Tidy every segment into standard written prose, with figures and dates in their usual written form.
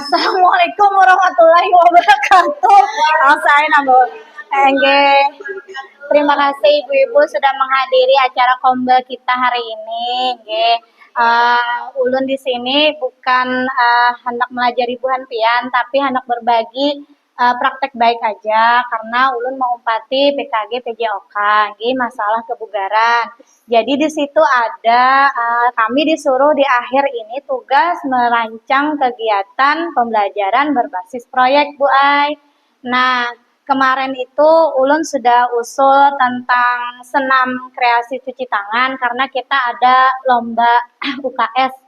Assalamualaikum warahmatullahi wabarakatuh. Saya nambah. Terima kasih ibu-ibu sudah menghadiri acara kombel kita hari ini. Ulun di sini bukan hendak melajari Bu Hanpian, tapi hendak berbagi praktek baik aja karena ulun mengumpati PKG PJOK, masalah kebugaran. Jadi di situ ada kami disuruh di akhir ini tugas merancang kegiatan pembelajaran berbasis proyek Bu Ai. Nah, kemarin itu ulun sudah usul tentang senam kreasi cuci tangan karena kita ada lomba UKS.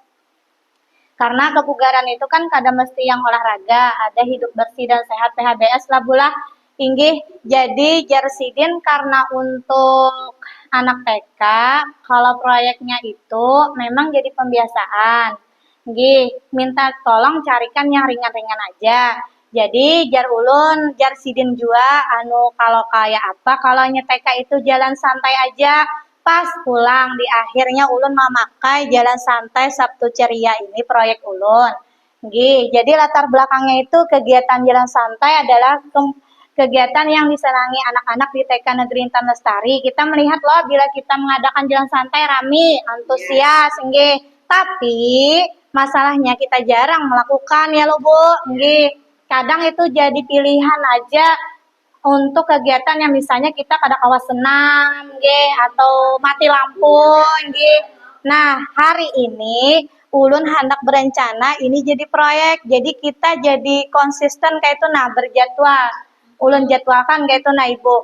Karena kebugaran itu kan kada mesti yang olahraga, ada hidup bersih dan sehat PHBS lah bulah. Inggih, jadi jarsidin karena untuk anak TK, kalau proyeknya itu memang jadi pembiasaan. Inggih, minta tolong carikan yang ringan-ringan aja. Jadi jar ulun, jar sidin jua, kalau kayak apa, kalau TK itu jalan santai aja. Pas pulang di akhirnya ulun memakai jalan santai Sabtu Ceria ini proyek ulun. Jadi latar belakangnya itu kegiatan jalan santai adalah kegiatan yang disenangi anak-anak di TK Negeri Intan Lestari. Kita melihat loh bila kita mengadakan jalan santai rame, antusias, tapi masalahnya kita jarang melakukan ya lo Bu. Kadang itu jadi pilihan aja untuk kegiatan yang misalnya kita kada kawas senam, atau mati lampu, Nah, hari ini ulun hendak berencana ini jadi proyek, jadi kita jadi konsisten kayak itu berjadwal. Ulun jadwalkan kayak itu Ibu.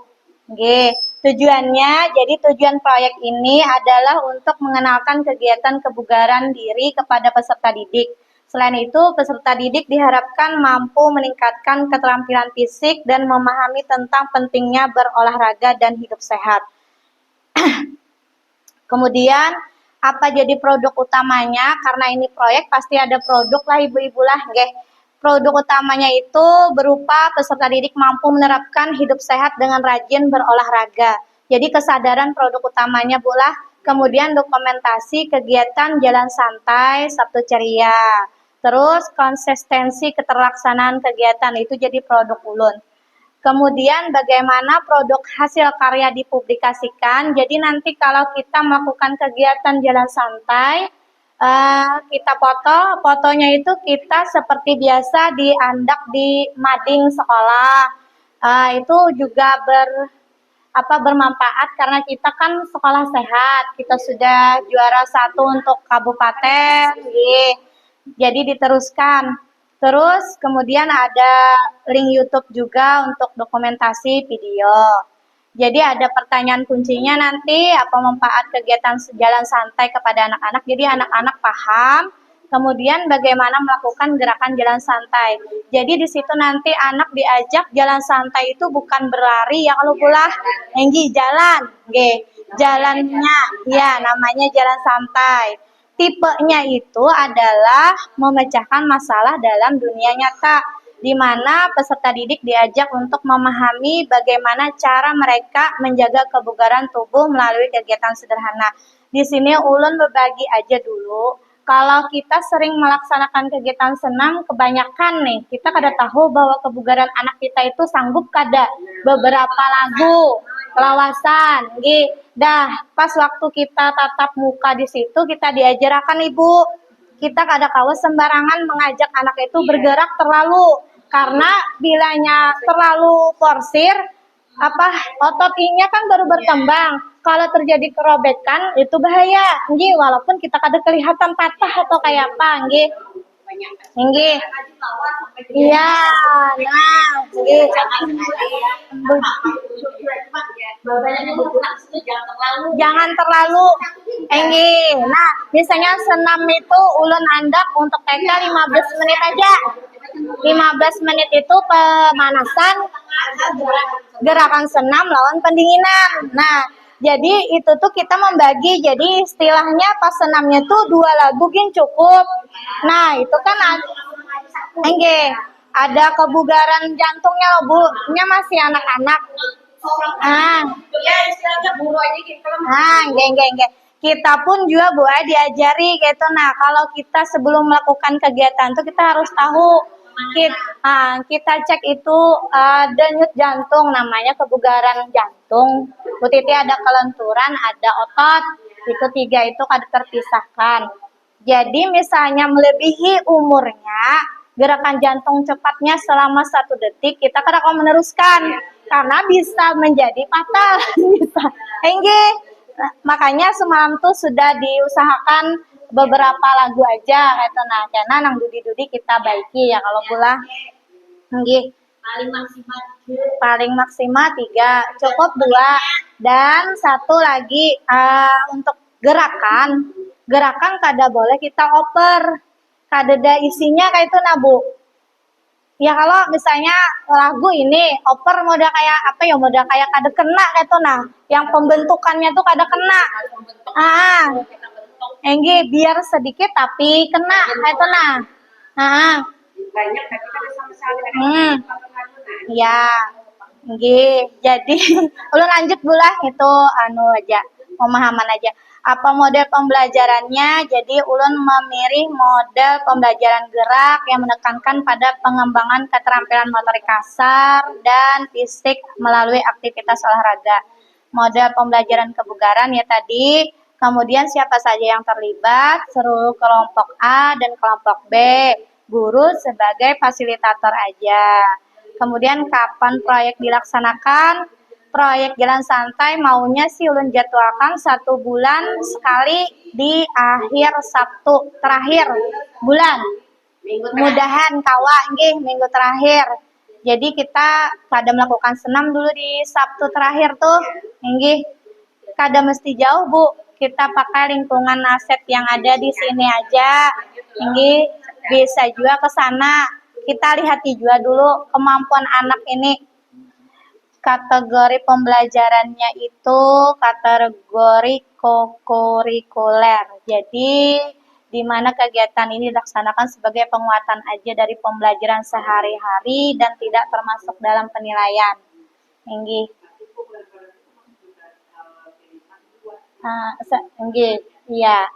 Tujuannya, jadi tujuan proyek ini adalah untuk mengenalkan kegiatan kebugaran diri kepada peserta didik. Selain itu, peserta didik diharapkan mampu meningkatkan keterampilan fisik dan memahami tentang pentingnya berolahraga dan hidup sehat. Kemudian, apa jadi produk utamanya? Karena ini proyek pasti ada produk lah ibu-ibu lah. Produk utamanya itu berupa peserta didik mampu menerapkan hidup sehat dengan rajin berolahraga. Jadi kesadaran produk utamanya Bu lah. Kemudian dokumentasi kegiatan jalan santai Sabtu Ceria. Terus konsistensi keterlaksanaan kegiatan itu jadi produk ulun. Kemudian bagaimana produk hasil karya dipublikasikan. Jadi nanti kalau kita melakukan kegiatan jalan santai, kita fotonya itu kita seperti biasa diandak di mading sekolah. Itu juga bermanfaat karena kita kan sekolah sehat. Kita sudah juara 1 untuk kabupaten, jadi diteruskan. Terus kemudian ada link YouTube juga untuk dokumentasi video. Jadi ada pertanyaan kuncinya nanti, apa manfaat kegiatan jalan santai kepada anak-anak. Jadi anak-anak paham, kemudian bagaimana melakukan gerakan jalan santai. Jadi di situ nanti anak diajak jalan santai itu bukan berlari ya kalau pulah, jalan, jalannya, ya namanya jalan santai. Tipenya itu adalah memecahkan masalah dalam dunia nyata, di mana peserta didik diajak untuk memahami bagaimana cara mereka menjaga kebugaran tubuh melalui kegiatan sederhana. Di sini ulun berbagi aja dulu. Kalau kita sering melaksanakan kegiatan senam, kebanyakan nih, kita kada tahu bahwa kebugaran anak kita itu sanggup kada beberapa lagu, lawasan, Dah, pas waktu kita tatap muka di situ, kita diajarkan Ibu, kita kada kawa sembarangan mengajak anak itu bergerak terlalu, karena bilanya terlalu porsir, otot I-nya kan baru berkembang. Kalau terjadi kerobekan itu bahaya, nggih. Walaupun kita kada kelihatan patah atau kayak apa, nggih. Nggih. Iya, nah, nggih. Jangan terlalu, nggih. Nah, misalnya senam itu ulun andak untuk TK 15 menit aja. 15 menit itu pemanasan, gerakan senam lawan pendinginan. Nah, jadi itu tuh kita membagi, jadi istilahnya pas senamnya tuh 2 lagu gin cukup. Nah, itu kan enggak ada kebugaran jantungnya loh, Bu. Nya masih anak-anak. Enggak. Kita pun juga Bu diajari gitu. Nah, kalau kita sebelum melakukan kegiatan tuh kita harus tahu kita cek itu denyut jantung, namanya kebugaran jantung. Bu Titi ada kelenturan, ada otot, itu 3 itu kada terpisahkan. Jadi misalnya melebihi umurnya, gerakan jantung cepatnya selama 1 detik, kita kada akan meneruskan karena bisa menjadi fatal. Bisa. Makanya semalam tuh sudah diusahakan beberapa lagu aja gitu. Nah, karena nang dudi-dudi kita baiki ya kalau pula nggih. Paling maksimal 3, cukup 2. Dan 1 lagi untuk gerakan kada boleh kita oper. Kada ada isinya kayak itu nah, Bu. Ya kalau misalnya lagu ini oper model kayak model kayak kada kena kayak itu nah. Yang pembentukannya tuh kada kena. Engge biar sedikit tapi kena itu nah. Banyak tapi kada sama sekali. Ya. Engge. Jadi ulun lanjut bulah itu aja, pemahaman aja. Apa model pembelajarannya? Jadi ulun memilih model pembelajaran gerak yang menekankan pada pengembangan keterampilan motorik kasar dan fisik melalui aktivitas olahraga. Model pembelajaran kebugaran ya tadi. Kemudian siapa saja yang terlibat, seluruh kelompok A dan kelompok B. Guru sebagai fasilitator aja. Kemudian kapan proyek dilaksanakan? Proyek jalan santai maunya sih ulun jadwalkan 1 bulan sekali di akhir Sabtu terakhir bulan. Mudahan kawa nggih minggu terakhir. Jadi kita kada melakukan senam dulu di Sabtu terakhir tuh. Nggih. Kada mesti jauh, Bu. Kita pakai lingkungan aset yang ada di sini aja. Nggih. Bisa juga ke sana. Kita lihat juga dulu kemampuan anak ini. Kategori pembelajarannya itu kategori kokurikuler. Jadi di mana kegiatan ini dilaksanakan sebagai penguatan aja dari pembelajaran sehari-hari dan tidak termasuk dalam penilaian. Nggih. Iya.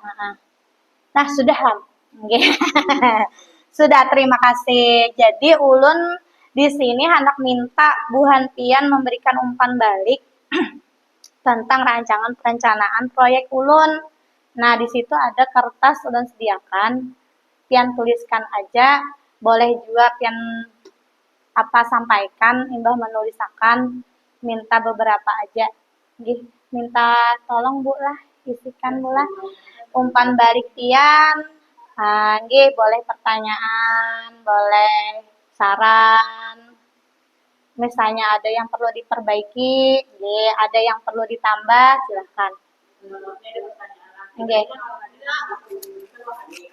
Nah, sudah lah. Nggih. Sudah, terima kasih. Jadi ulun di sini hendak minta Bu Hantian memberikan umpan balik tentang rancangan perencanaan proyek ulun. Nah, di situ ada kertas ulun sediakan. Pian tuliskan aja, boleh juga pian sampaikan, imbah menulisakan, minta beberapa aja. Minta tolong Bu lah, isikan Bu lah. Umpan balik pian, boleh pertanyaan, boleh saran, misalnya ada yang perlu diperbaiki, ada yang perlu ditambah, silahkan. Nggih.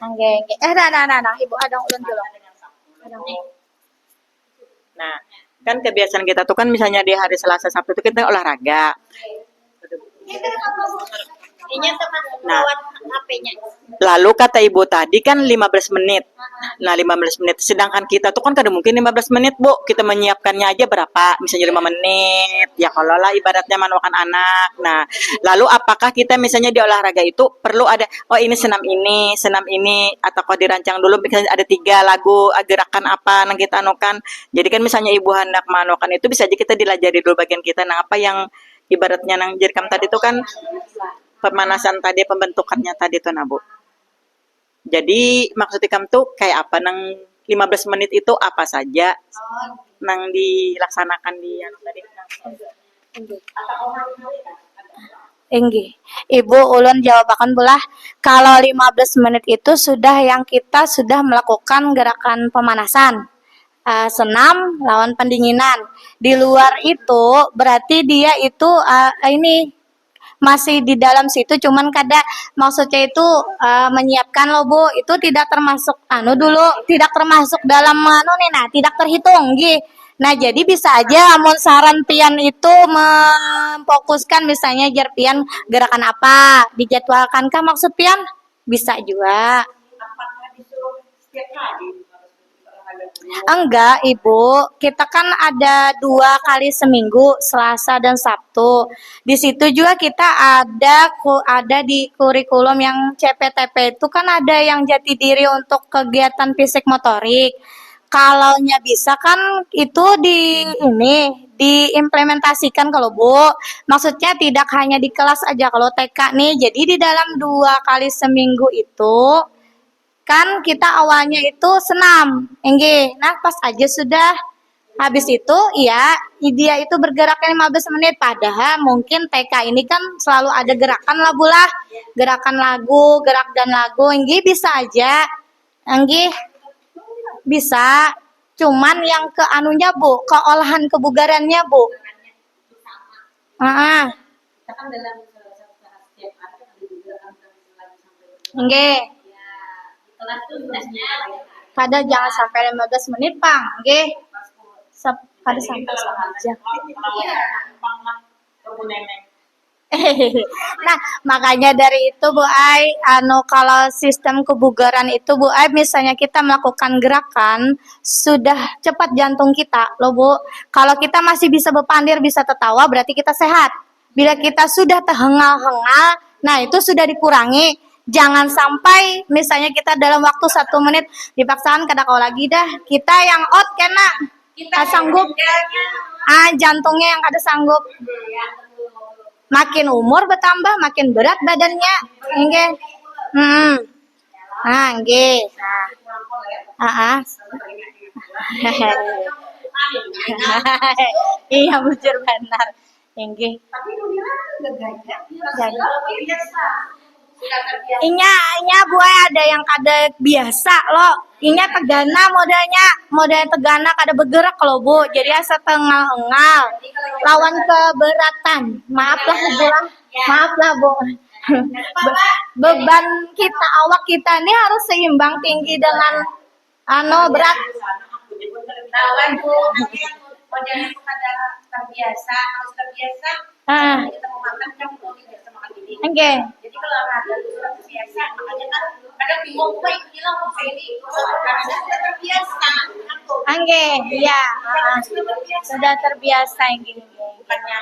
Nah, Ibu ada ulun dulu. Nah, kan kebiasaan kita tuh kan misalnya di hari Selasa Sabtu itu kita olahraga. Nah, lalu kata Ibu tadi kan 15 menit. Nah, 15 menit. Sedangkan kita tuh kan kada mungkin 15 menit, Bu. Kita menyiapkannya aja berapa? Misalnya 5 menit. Ya kalau lah ibaratnya manukan anak. Nah, lalu apakah kita misalnya di olahraga itu perlu ada, ini senam ini, atau kalau dirancang dulu misalnya ada 3 lagu, gerakan apa yang kita anukan. Jadi kan misalnya Ibu hendak manukan itu bisa aja kita dilajari dulu bagian kita. Nah, apa yang Ibaratnya nang jirkam tadi itu kan pemanasan tadi, pembentukannya tadi tuh, nah Bu. Jadi maksud ikam tuh kayak apa nang 15 menit itu apa saja nang dilaksanakan di anu tadi. Inggih. Ibu ulun jawabakan belah kalau 15 menit itu sudah yang kita sudah melakukan gerakan pemanasan. Senam lawan pendinginan. Di luar itu berarti dia itu ini masih di dalam situ, cuman kada maksudnya itu menyiapkan loh Bu, itu tidak termasuk dulu, tidak termasuk dalam tidak terhitung nggih. Nah, jadi bisa aja amun saran pian itu memfokuskan misalnya jar pian gerakan apa, dijadwalkankah maksud pian? Bisa juga. Enggak, Ibu. Kita kan ada 2 kali seminggu, Selasa dan Sabtu. Di situ juga kita ada di kurikulum yang CPTP itu kan ada yang jati diri untuk kegiatan fisik motorik. Kalaunya bisa kan itu diimplementasikan kalau Bu. Maksudnya tidak hanya di kelas aja kalau TK nih. Jadi di dalam 2 kali seminggu itu kan kita awalnya itu senam, enggih. Nah, pas aja sudah habis itu ya dia itu bergerak 15 menit, padahal mungkin TK ini kan selalu ada gerakan lah Bu lah. Gerakan lagu, gerak dan lagu, enggih bisa aja. Enggih. Bisa. Cuman yang ke anunya Bu, ke olahan kebugarannya Bu. Enggih. Kada jangan sampai 15 menit, Pang. Nggih. Kada sampai jam. Nah, makanya dari itu Bu Ai, kalau sistem kebugaran itu Bu Ai, misalnya kita melakukan gerakan, sudah cepat jantung kita loh Bu. Kalau kita masih bisa berpandir, bisa tertawa, berarti kita sehat. Bila kita sudah terhengal-hengal, nah itu sudah dikurangi. Jangan sampai misalnya kita dalam waktu 1 menit dipaksakan kada kau lagi dah. Kita yang out kena sanggup. Jantungnya yang kada sanggup. Makin umur bertambah, makin berat badannya. Nggih. Nggih. Iya bujur benar. Nggih. Tapi Inya buai ada yang kada biasa loh. Inya tegana modalnya tegana kada bergerak loh Bu. Jadi asa tengal-engal. Lawan keberatan. Maaf lah Bu. Beban kita, awak kita ini harus seimbang tinggi dengan berat. Lawan Bu. Modalnya kada terbiasa, harus terbiasa. Kita mau makan kan biasa makan ini. Oke. Jadi kalau olahraga itu sudah terbiasa, makanya kan ada bingung gue bilang mau ini karena sudah terbiasa. Oke, iya. Sudah terbiasa ini. Bukannya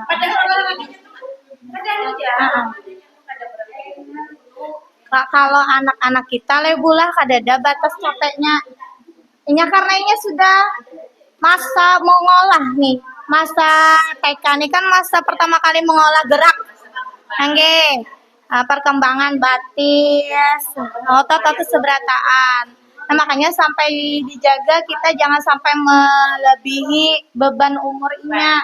padahal olahraganya padahal aja. Kalau anak-anak kita lebulah kada ada batas capeknya. Inya karena inya sudah masa mau ngolah nih. Masa TK ini kan masa pertama kali mengolah gerak. Nggih. Perkembangan batis, otot seberataan. Nah, makanya sampai dijaga kita jangan sampai melebihi beban umurnya.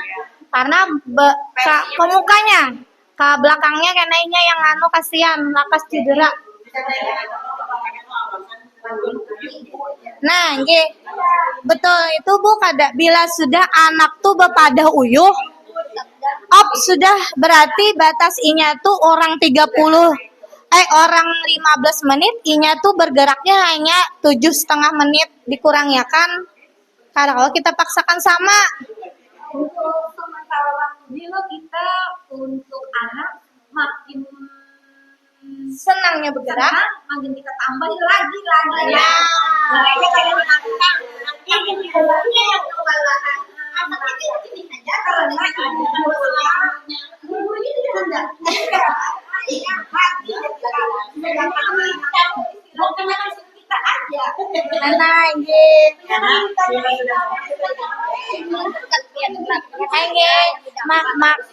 Karena ke mukanya, ke belakangnya kenainya yang kasihan, lakas cedera. Nah, nggih. Betul itu Bu kada. Bila sudah anak tuh bepadah uyuh, sudah berarti batas inya tuh orang 15 menit, inya tuh bergeraknya hanya 7,5 menit dikurang ya kan. Karena kalau kita paksakan sama Untuk sementara waktu dulu kita untuk anak makin senangnya bergerak, makin kita tambah lagi. Ya. Makanya kalau melakukan nanti ini yang kewalahan anak itu ini aja karena gurunya tidak ada. Iya, hati bukan kita Nah, nggih.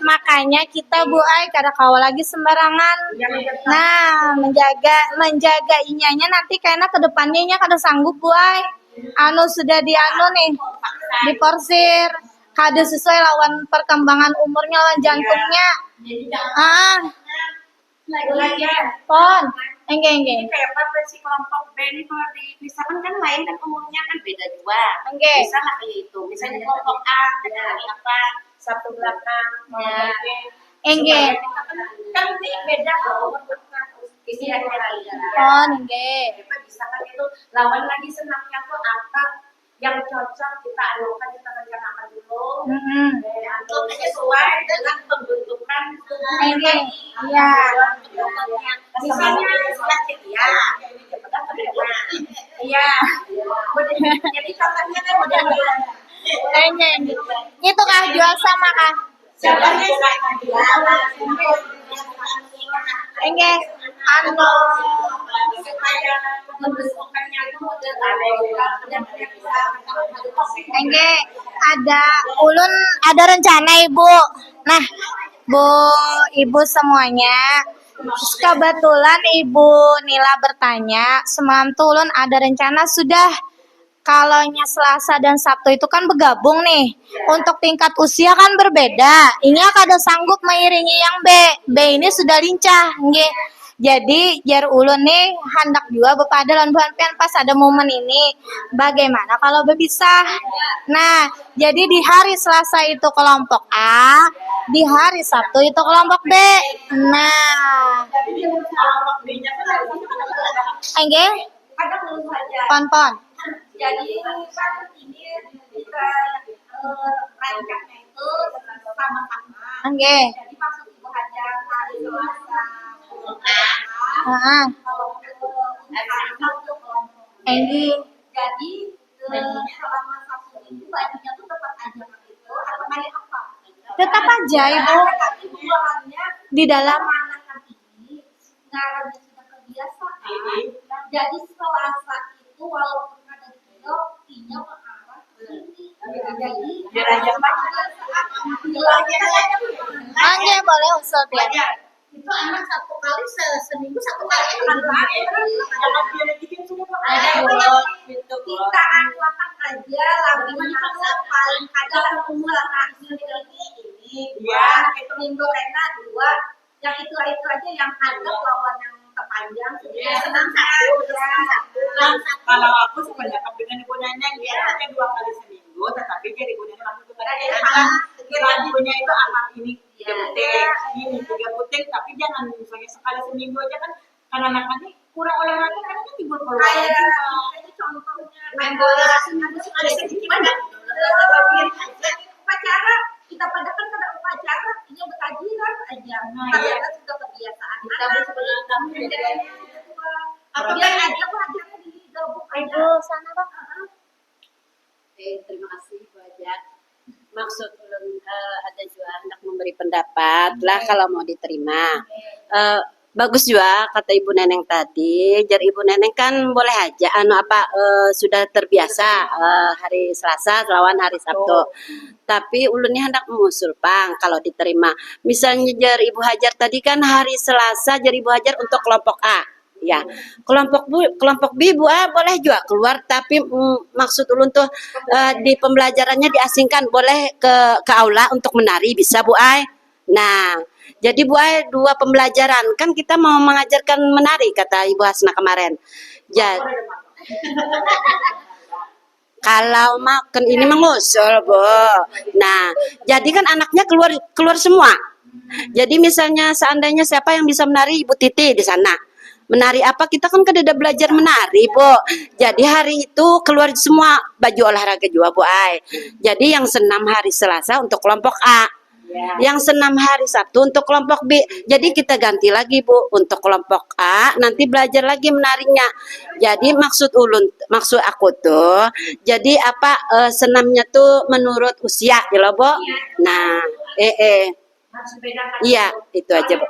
Makanya kita Bu Ai kada kawa lagi sembarangan. Nah, menjaga inyanya nanti kayaknya ke depannya nya kada sanggup Bu Ai. Anu sudah nih, diporsir. Kada sesuai lawan perkembangan umurnya, lawan jantungnya. Ah, pon. Enggak. Kayak si kelompok B ini kalau dipisahkan kan lain kan umurnya kan beda juga. Enggak. Bisa lah kayak itu. Misalnya kelompok A ada hari apa Sabtu belakang. Ya. Enggak. Kan ini beda kalau umur belakang. Isi hari lagi. Pon, enggak. Bisa kan itu lawan lagi senangnya tuh apa yang cocok kita anukan kita rencanakan dulu. Untuk sesuai dengan pembentukan tubuh. Enggak. Iya. Misalnya ya, iya. Jadi contohnya kan model Enggak. Itu kah jual sama kah? Enggak. Anu. Enggak. Ulun ada rencana Ibu. Nah, Ibu semuanya. Kebetulan Ibu Nila bertanya, semalam tuh ulun ada rencana sudah kalaunya Selasa dan Sabtu itu kan bergabung nih. Untuk tingkat usia kan berbeda. Ini kada sanggup mengiringi yang B. B ini sudah lincah, nggih. Jadi jar ulun nih hendak juga bepada lan buhan pian pas ada momen ini. Bagaimana kalau berpisah? Nah, jadi di hari Selasa itu kelompok A, di hari Sabtu itu kelompok B. Nah, enggak? ada belum saja. Pon. Jadi kan ini kita rancangnya itu sama-sama. Enggak. Jadi maksud Ibu Hajar hari Selasa. Heeh. Enggak. Jadi selama Sabtu itu bajunya tuh tetap aja begitu atau kayak apa? Tetap aja Ibu Tapi buahannya di dalam. anak ini ngarannya sudah kebiasaan. Jadi Selasa itu walaupun ada video, tinya mengarah ke sini. Jadi Enggak boleh usul pian. itu anak satu kali seminggu satu kali kita anuakan aja lagi masa paling ada umur ini dua itu minggu Rena dua yang itu aja yang ada lawan yang terpanjang senang satu Kalau aku sependapat dengan ibu nenek dia hanya 2 kali seminggu, tetapi dia ibu nenek langsung kepada ibunya itu anak ini 3 butir, ini 3 butir, tapi jangan misalnya sekali seminggu aja kan, karena anak-anak kurang olahraga kan kan timbul peluang. Ini contohnya main bola seminggu sekali gimana? Upacara kita padakan pada upacara ini berkajian aja. Karena sudah kebiasaan. Kita sebelum biar aja pelajaran di gabung Ibu sana Pak. Terima kasih Bu Hajar. Maksud ulun ada juga hendak memberi pendapat lah kalau mau diterima. Bagus juga kata Ibu Neneng tadi. Jar Ibu Neneng kan boleh aja sudah terbiasa hari Selasa lawan hari Sabtu. Tapi ulunnya hendak mengusul Pang kalau diterima. Misalnya jar Ibu Hajar tadi kan hari Selasa jar Ibu Hajar untuk kelompok A. Ya, kelompok B Bu boleh juga keluar, tapi maksud ulun tuh di pembelajarannya diasingkan, boleh ke aula untuk menari bisa Bu Ai. Nah, jadi Bu Ai 2 pembelajaran kan kita mau mengajarkan menari kata Ibu Hasna kemarin. Jadi kalau makan ini mengusul Bu. Nah, jadi kan anaknya keluar semua. Jadi misalnya seandainya siapa yang bisa menari Ibu Titi di sana. Menari apa kita kan kada belajar menari Bu. Jadi hari itu keluar semua baju olahraga juga Bu Ai. Jadi yang senam hari Selasa untuk kelompok A. Yang senam hari Sabtu untuk kelompok B. Jadi kita ganti lagi Bu untuk kelompok A, nanti belajar lagi menarinya. Jadi maksud aku tuh, jadi senamnya tuh menurut usia ya loh Bu. Nah, iya itu aja Bu.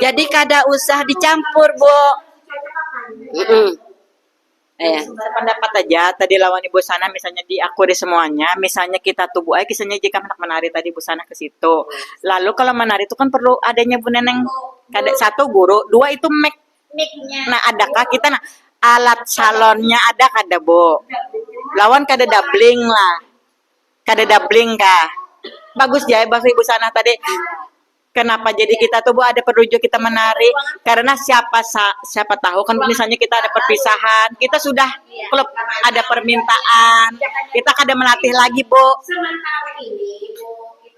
Jadi kada usah dicampur Bu. Pendapat aja tadi lawan Ibu Sana misalnya diakui semuanya, misalnya kita tubuh aja kisahnya jika anak menari tadi Bu Sana ke situ. Lalu kalau menari itu kan perlu adanya Bu Neneng ada satu guru, dua itu Mic-nya. nah adakah kita nah alat salonnya ada kada Bu? Lawan kada doubling lah. Kada doubling kah? Bagus ya bahasa Ibu Sana tadi. Kenapa jadi kita tuh Bu ada perlu juga kita menari karena siapa tahu kan misalnya kita ada perpisahan kita sudah klub ada permintaan kita kada melatih lagi Bu. Sementara ini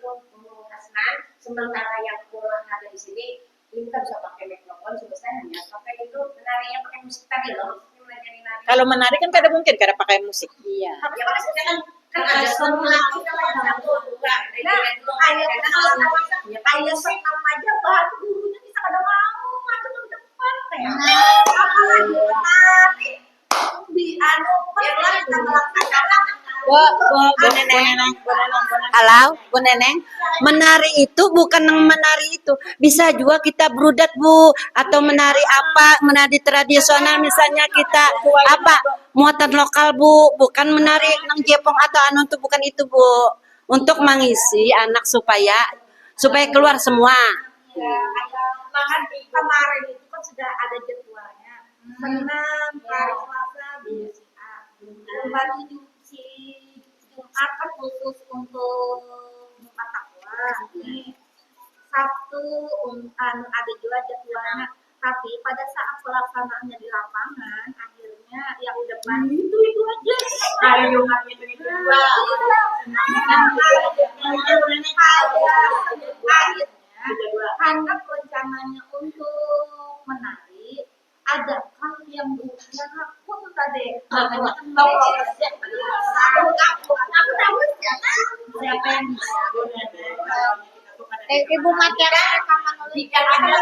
Bu Hasnan, sementara yang pulang ada di sini, ini kita bisa pakai mikrofon sebesarnya, pakai itu menarinya pakai musik tadi loh. Kalau menari kan kada mungkin kada pakai musik. Iya. Tapi kan ada semua kita satu dua. Kayak senam aja baru gurunya bisa kada mau maju ke depan kayak. Apalagi menari di kita melaksanakan. Bu Neneng. Halo, Bu Neneng. Menari itu bukan yang menari itu. Bisa juga kita berudat, Bu. Atau menari apa? Menari tradisional misalnya kita apa? Muatan lokal, Bu. Bukan menari nang Jepang atau anu itu bukan itu, Bu. Untuk mengisi anak supaya keluar semua. Bahkan kemarin itu kan sudah ada jadwalnya. Senam, hari Selasa, kembali Jumat kan khusus untuk buka takwa. Sabtu ada juga jadwalnya. Tapi pada saat pelaksanaannya di lapangan, akhirnya yang udah itu aja. Hari Jumat itu juga. Akhirnya karena rencananya untuk menari, adakah yang berusia pun tadi? Aku tahu siapa yang bisa. Ibu Matiara rekaman Jika ada